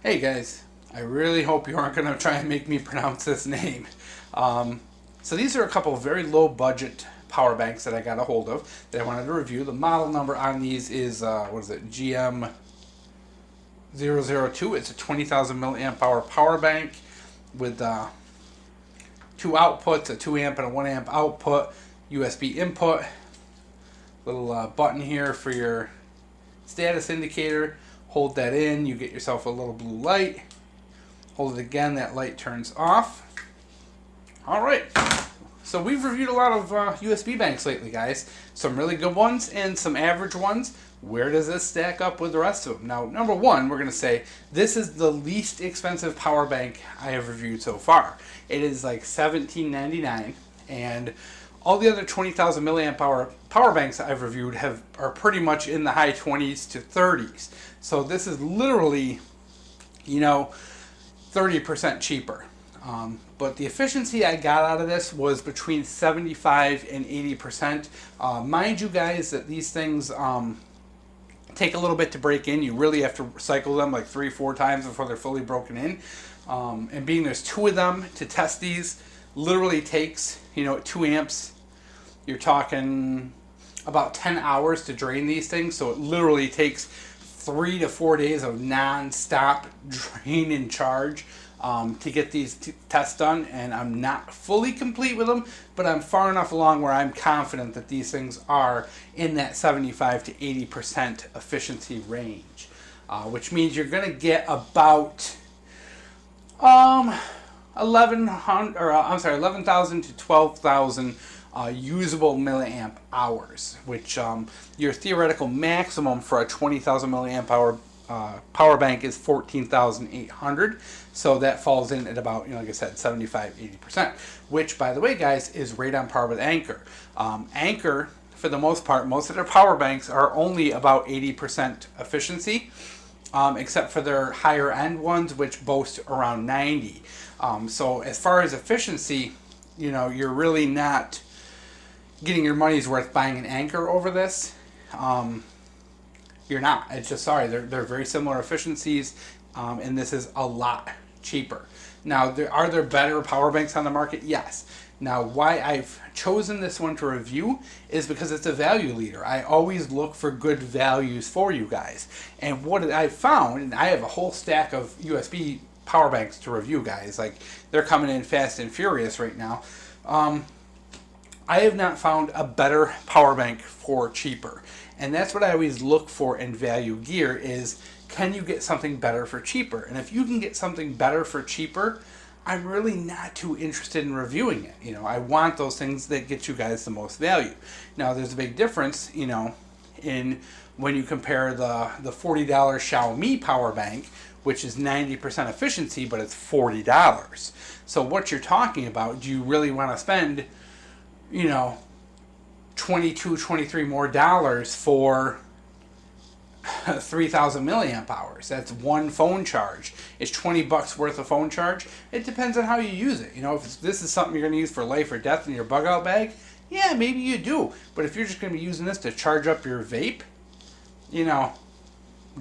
Hey guys, I really hope you aren't going to try and make me pronounce this name. So these are a couple of very low budget power banks that I got a hold of that I wanted to review. The model number on these is, what is it, GM002. It's a 20,000 milliamp hour power bank with two outputs, a 2 amp and a 1 amp output, USB input, little button here for your status indicator. Hold that in, you get yourself a little blue light. Hold it again, that light turns off. Alright, so we've reviewed a lot of USB banks lately, guys. Some really good ones and some average ones. Where does this stack up with the rest of them? Now, number one, we're going to say this is the least expensive power bank I have reviewed so far. It is like $17.99, and all the other 20,000 milliamp hour power banks I've reviewed are pretty much in the high 20s to 30s. So this is literally, 30% cheaper. But the efficiency I got out of this was between 75 and 80%. Mind you guys that these things take a little bit to break in. You really have to cycle them like 3-4 times before they're fully broken in. And being there's two of them to test these literally takes, 2 amps. You're talking about 10 hours to drain these things. So it literally takes 3 to 4 days of non-stop drain and charge to get these tests done. And I'm not fully complete with them, but I'm far enough along where I'm confident that these things are in that 75 to 80% efficiency range, which means you're going to get about 11,000 to 12,000 usable milliamp hours, which your theoretical maximum for a 20,000 milliamp hour power bank is 14,800. So that falls in at about, like I said, 75-80%, which, by the way, guys, is right on par with Anker. Anker, for the most part, most of their power banks are only about 80% efficiency, except for their higher end ones, which boast around 90. So as far as efficiency, you're really not getting your money's worth buying an Anker over this. You're not. It's just, sorry, they're very similar efficiencies, and this is a lot cheaper. Now, are there better power banks on the market? Yes. Now, why I've chosen this one to review is because it's a value leader. I always look for good values for you guys. And what I found, and I have a whole stack of USB power banks to review, guys. Like, they're coming in fast and furious right now. I have not found a better power bank for cheaper. And that's what I always look for in value gear is, can you get something better for cheaper? And if you can get something better for cheaper, I'm really not too interested in reviewing it. I want those things that get you guys the most value. Now, there's a big difference, in when you compare the $40 Xiaomi power bank, which is 90% efficiency, but it's $40. So what you're talking about, do you really want to spend, 22, 23 more dollars for 3,000 milliamp hours? That's one phone charge. It's $20 worth of phone charge. It depends on how you use it. If this is something you're going to use for life or death in your bug out bag, yeah, maybe you do. But if you're just going to be using this to charge up your vape, do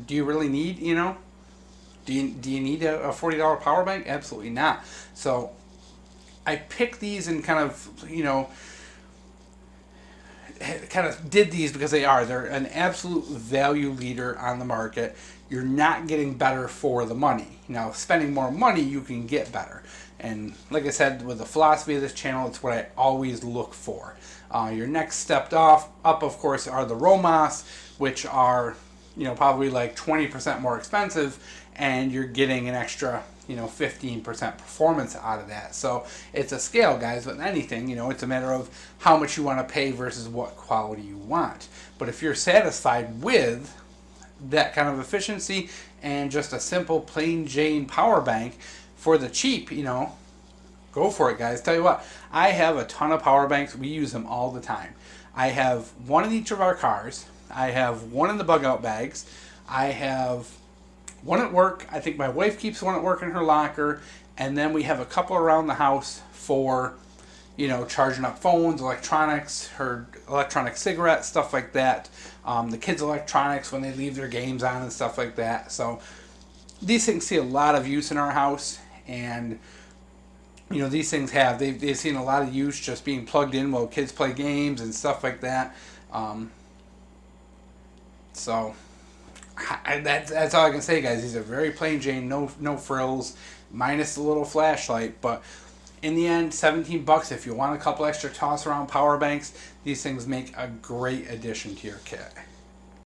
you really need, do you need a $40 power bank? Absolutely not. So I picked these and kind of did these because they're an absolute value leader on the market. You're not getting better for the money. Spending more money, you can get better. And like I said, with the philosophy of this channel, it's what I always look for. Your next step up, of course, are the Romoss, which are, probably like 20% more expensive, and you're getting an extra 15% performance out of that. So it's a scale, guys, with anything, it's a matter of how much you want to pay versus what quality you want. But if you're satisfied with that kind of efficiency and just a simple plain Jane power bank for the cheap, go for it, guys. Tell you what, I have a ton of power banks. We use them all the time. I have one in each of our cars. I have one in the bug out bags. I have one at work. I think my wife keeps one at work in her locker. And then we have a couple around the house for, charging up phones, electronics, her electronic cigarettes, stuff like that. The kids' electronics when they leave their games on and stuff like that. So these things see a lot of use in our house, and you know, these things they've seen a lot of use just being plugged in while kids play games and stuff like that. So that's all I can say, guys. These are very plain Jane, no frills, minus the little flashlight. But in the end, 17 bucks. If you want a couple extra toss around power banks, these things make a great addition to your kit.